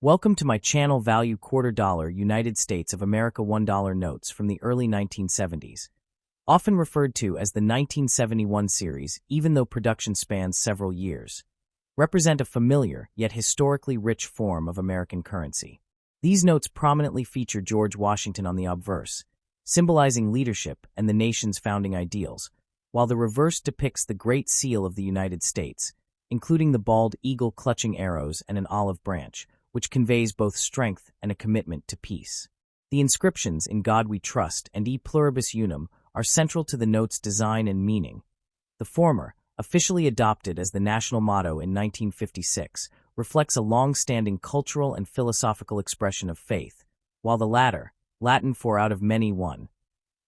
Welcome to my channel. Value Quarter Dollar United States of America $1 notes from the early 1970s. Often referred to as the 1971 series, even though production spans several years, represent a familiar yet historically rich form of American currency. These notes prominently feature George Washington on the obverse, symbolizing leadership and the nation's founding ideals, while the reverse depicts the Great Seal of the United States, including the bald eagle clutching arrows and an olive branch, which conveys both strength and a commitment to peace. The inscriptions "In God We Trust" and "E Pluribus Unum" are central to the note's design and meaning. The former, officially adopted as the national motto in 1956, reflects a long-standing cultural and philosophical expression of faith, while the latter, Latin for "out of many one,"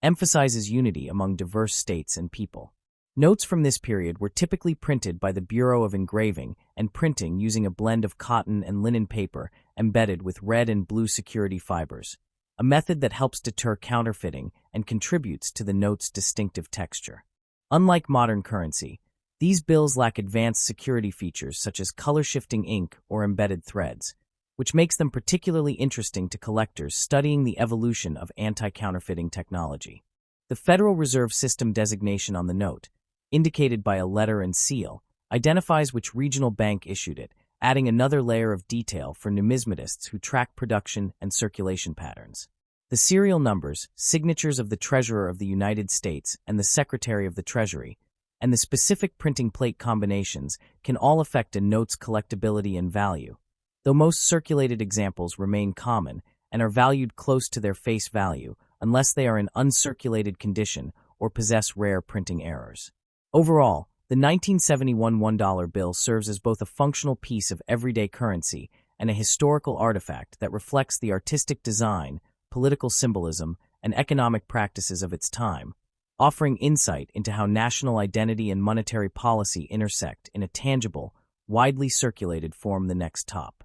emphasizes unity among diverse states and people. Notes from this period were typically printed by the Bureau of Engraving and Printing using a blend of cotton and linen paper embedded with red and blue security fibers, a method that helps deter counterfeiting and contributes to the note's distinctive texture. Unlike modern currency, these bills lack advanced security features such as color-shifting ink or embedded threads, which makes them particularly interesting to collectors studying the evolution of anti-counterfeiting technology. The Federal Reserve System designation on the note, indicated by a letter and seal, identifies which regional bank issued it, adding another layer of detail for numismatists who track production and circulation patterns. The serial numbers, signatures of the Treasurer of the United States and the Secretary of the Treasury, and the specific printing plate combinations can all affect a note's collectability and value, though most circulated examples remain common and are valued close to their face value unless they are in uncirculated condition or possess rare printing errors. Overall, the 1971 $1 bill serves as both a functional piece of everyday currency and a historical artifact that reflects the artistic design, political symbolism, and economic practices of its time, offering insight into how national identity and monetary policy intersect in a tangible, widely circulated form. The next top.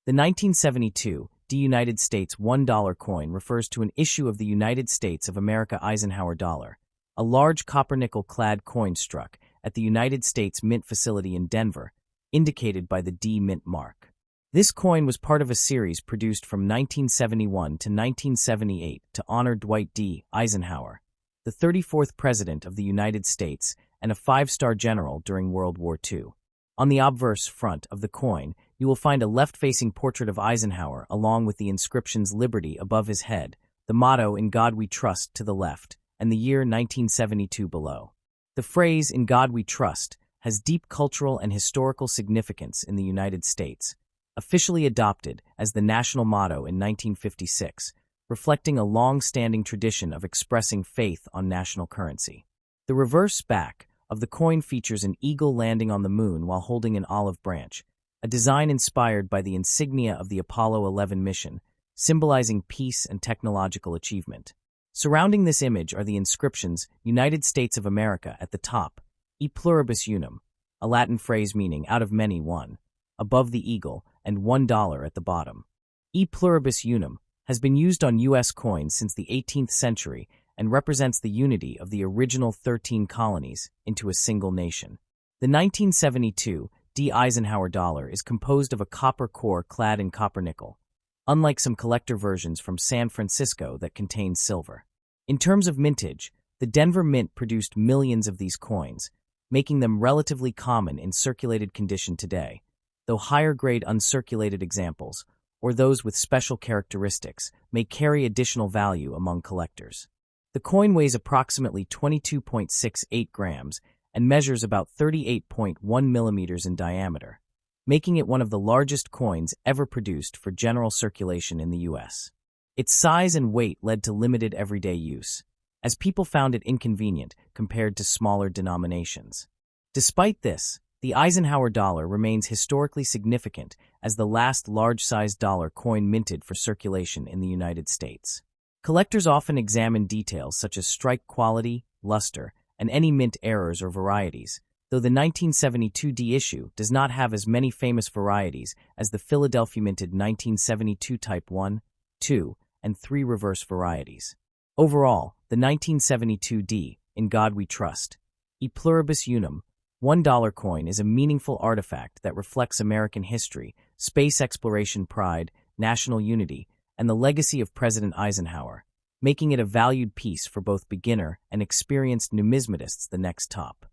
The 1972 United States $1 coin refers to an issue of the United States of America Eisenhower dollar, a large copper-nickel-clad coin struck at the United States Mint facility in Denver, indicated by the D Mint mark. This coin was part of a series produced from 1971 to 1978 to honor Dwight D. Eisenhower, the 34th President of the United States and a five-star general during World War II. On the obverse front of the coin, you will find a left-facing portrait of Eisenhower along with the inscriptions "Liberty" above his head, the motto "In God We Trust" to the left, and the year 1972 below. The phrase "In God We Trust" has deep cultural and historical significance in the United States, officially adopted as the national motto in 1956, reflecting a long-standing tradition of expressing faith on national currency. The reverse back of the coin features an eagle landing on the moon while holding an olive branch, a design inspired by the insignia of the Apollo 11 mission, symbolizing peace and technological achievement. Surrounding this image are the inscriptions "United States of America" at the top, "E Pluribus Unum," a Latin phrase meaning "out of many one," above the eagle, and $1 at the bottom. "E Pluribus Unum" has been used on U.S. coins since the 18th century and represents the unity of the original 13 colonies into a single nation. The 1972 D. Eisenhower dollar is composed of a copper core clad in copper-nickel, unlike some collector versions from San Francisco that contain silver. In terms of mintage, the Denver Mint produced millions of these coins, making them relatively common in circulated condition today, though higher-grade uncirculated examples, or those with special characteristics, may carry additional value among collectors. The coin weighs approximately 22.68 grams and measures about 38.1 millimeters in diameter, making it one of the largest coins ever produced for general circulation in the U.S. Its size and weight led to limited everyday use, as people found it inconvenient compared to smaller denominations. Despite this, the Eisenhower dollar remains historically significant as the last large-sized dollar coin minted for circulation in the United States. Collectors often examine details such as strike quality, luster, and any mint errors or varieties, though the 1972 D issue does not have as many famous varieties as the Philadelphia minted 1972 Type 1, 2, and 3 reverse varieties. Overall, the 1972 D, "In God We Trust," "E Pluribus Unum," $1 coin is a meaningful artifact that reflects American history, space exploration pride, national unity, and the legacy of President Eisenhower, making it a valued piece for both beginner and experienced numismatists. The next top.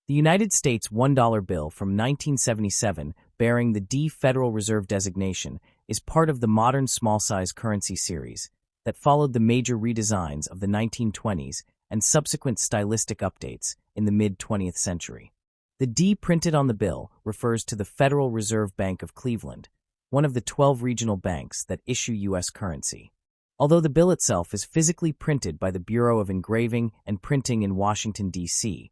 The United States $1 bill from 1977, bearing the D Federal Reserve designation, is part of the modern small-size currency series that followed the major redesigns of the 1920s and subsequent stylistic updates in the mid-20th century. The D printed on the bill refers to the Federal Reserve Bank of Cleveland, one of the 12 regional banks that issue U.S. currency. Although the bill itself is physically printed by the Bureau of Engraving and Printing in Washington, D.C.,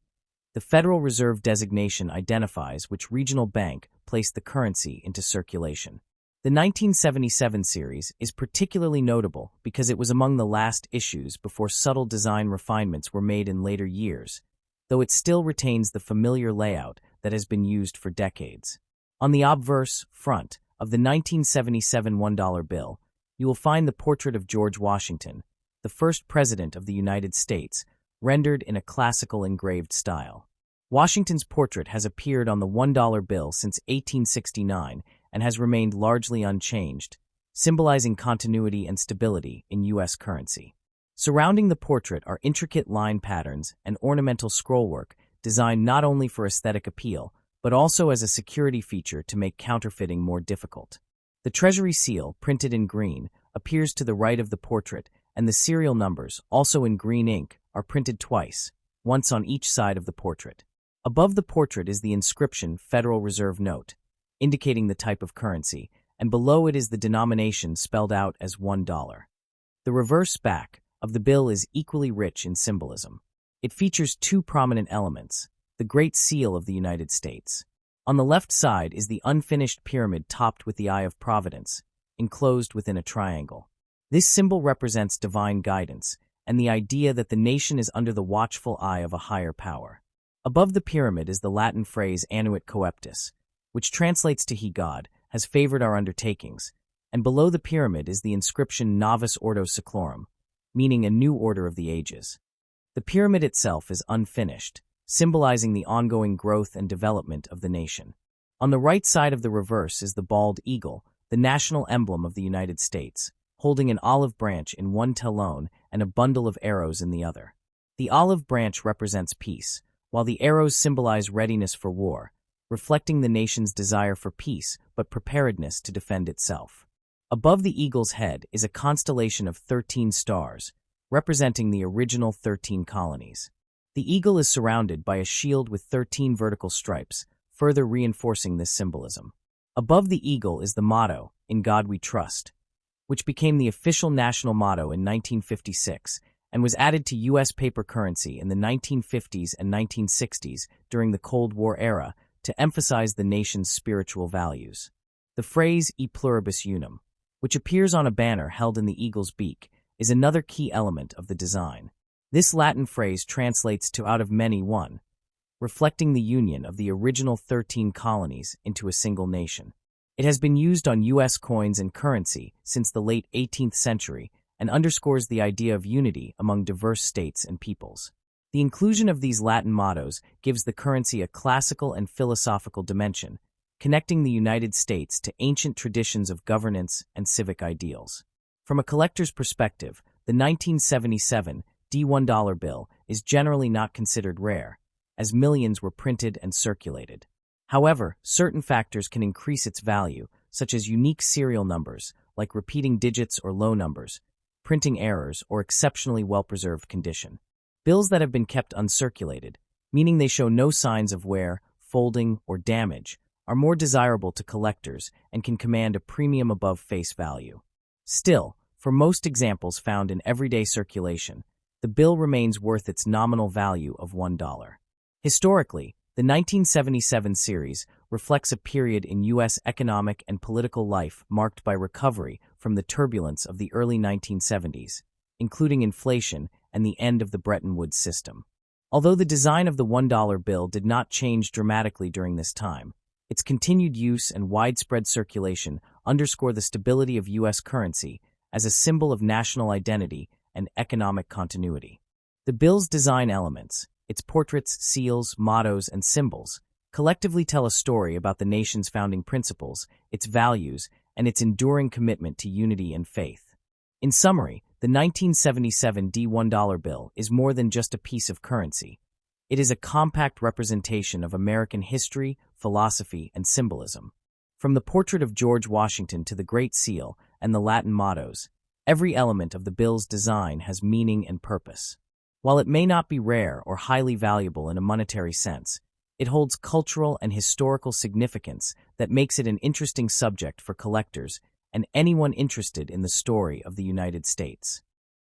the Federal Reserve designation identifies which regional bank placed the currency into circulation. The 1977 series is particularly notable because it was among the last issues before subtle design refinements were made in later years, though it still retains the familiar layout that has been used for decades. On the obverse front of the 1977 $1 bill, you will find the portrait of George Washington, the first president of the United States, rendered in a classical engraved style. Washington's portrait has appeared on the $1 bill since 1869 and has remained largely unchanged, symbolizing continuity and stability in U.S. currency. Surrounding the portrait are intricate line patterns and ornamental scrollwork designed not only for aesthetic appeal, but also as a security feature to make counterfeiting more difficult. The Treasury seal, printed in green, appears to the right of the portrait, and the serial numbers, also in green ink, are printed twice, once on each side of the portrait. Above the portrait is the inscription Federal Reserve Note, indicating the type of currency, and below it is the denomination spelled out as $1. The reverse back of the bill is equally rich in symbolism. It features two prominent elements: the Great Seal of the United States. On the left side is the unfinished pyramid topped with the Eye of Providence, enclosed within a triangle. This symbol represents divine guidance and the idea that the nation is under the watchful eye of a higher power. Above the pyramid is the Latin phrase Annuit Coeptis, which translates to He God has favored our undertakings, and below the pyramid is the inscription Novus Ordo Seclorum, meaning a new order of the ages. The pyramid itself is unfinished, symbolizing the ongoing growth and development of the nation. On the right side of the reverse is the bald eagle, the national emblem of the United States, holding an olive branch in one talon and a bundle of arrows in the other. The olive branch represents peace, while the arrows symbolize readiness for war, reflecting the nation's desire for peace but preparedness to defend itself. Above the eagle's head is a constellation of 13 stars, representing the original 13 colonies. The eagle is surrounded by a shield with 13 vertical stripes, further reinforcing this symbolism. Above the eagle is the motto, "In God We Trust," which became the official national motto in 1956 and was added to U.S. paper currency in the 1950s and 1960s during the Cold War era to emphasize the nation's spiritual values. The phrase "E pluribus unum," which appears on a banner held in the eagle's beak, is another key element of the design. This Latin phrase translates to "out of many one," reflecting the union of the original 13 colonies into a single nation. It has been used on U.S. coins and currency since the late 18th century and underscores the idea of unity among diverse states and peoples. The inclusion of these Latin mottos gives the currency a classical and philosophical dimension, connecting the United States to ancient traditions of governance and civic ideals. From a collector's perspective, the 1977 D1 bill is generally not considered rare, as millions were printed and circulated. However, certain factors can increase its value, such as unique serial numbers, like repeating digits or low numbers, printing errors, or exceptionally well-preserved condition. Bills that have been kept uncirculated, meaning they show no signs of wear, folding, or damage, are more desirable to collectors and can command a premium above face value. Still, for most examples found in everyday circulation, the bill remains worth its nominal value of $1. Historically, the 1977 series reflects a period in U.S. economic and political life marked by recovery from the turbulence of the early 1970s, including inflation and the end of the Bretton Woods system. Although the design of the $1 bill did not change dramatically during this time, its continued use and widespread circulation underscore the stability of U.S. currency as a symbol of national identity and economic continuity. The bill's design elements, its portraits, seals, mottos, and symbols, collectively tell a story about the nation's founding principles, its values, and its enduring commitment to unity and faith. In summary, the 1977 D1 bill is more than just a piece of currency. It is a compact representation of American history, philosophy, and symbolism. From the portrait of George Washington to the Great Seal and the Latin mottos, every element of the bill's design has meaning and purpose. While it may not be rare or highly valuable in a monetary sense, it holds cultural and historical significance that makes it an interesting subject for collectors and anyone interested in the story of the United States.